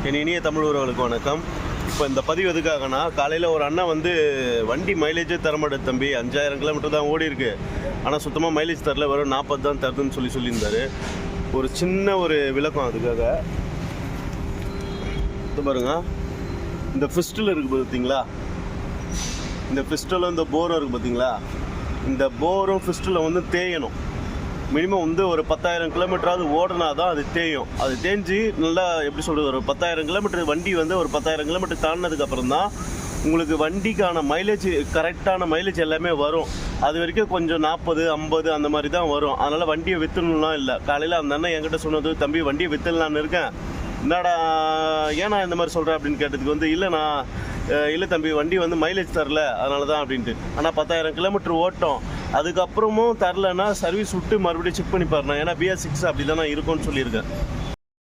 என் இனிய தமிழ் உறவுகளுக்கு வணக்கம். இப்போ இந்த பதிவு எதுக்காகனா, காலையில் ஒரு அண்ணன் வந்து வண்டி மைலேஜே தரமாட்டேது தம்பி, 5000 கிலோமீட்டர் தான் ஓடி இருக்கு, ஆனால் சுத்தமாக மைலேஜ் தரல, வெறும் 40 தான் தருதுன்னு சொல்லியிருந்தார். ஒரு சின்ன ஒரு விளக்கம் அதுக்காக. இது பாருங்க, இந்த பிஸ்டல் இருக்குது பார்த்தீங்களா, இந்த பிஸ்டலும் இந்த போரும் இருக்குது பார்த்தீங்களா, இந்த போரும் பிஸ்டலும் வந்து தேயணும். மினிமம் வந்து ஒரு 10,000 கிலோமீட்டராவது ஓடினா தான் அது தேயும். அது தேஞ்சு நல்லா எப்படி சொல்கிறது, ஒரு 10,000 கிலோமீட்டர் வண்டி வந்து ஒரு 10,000 கிலோமீட்டர் தாண்டினதுக்கப்புறம் தான் உங்களுக்கு வண்டிக்கான மைலேஜ், கரெக்டான மைலேஜ் எல்லாமே வரும். அது வரைக்கும் கொஞ்சம் 40, 50 அந்த மாதிரி தான் வரும். அதனால் வண்டியை விற்றுணுலாம் இல்லை. காலையில் அந்த அண்ணன் என்கிட்ட சொன்னது, தம்பி வண்டியை விற்றுலான்னு இருக்கேன், என்னடா ஏன்னா இந்த மாதிரி சொல்கிறேன் அப்படின்னு கேட்டதுக்கு வந்து, இல்லை தம்பி வண்டி வந்து மைலேஜ் தரல அதனால தான் அப்படின்ட்டு. ஆனால் 10,000 கிலோமீட்டர் ஓட்டம், அதுக்கப்புறமும் தரலன்னா சர்வீஸ் விட்டு மறுபடியும் செக் பண்ணி பாருண்ணா. ஏன்னா BS6 அப்படி தானே இருக்கும்னு சொல்லியிருக்கேன்.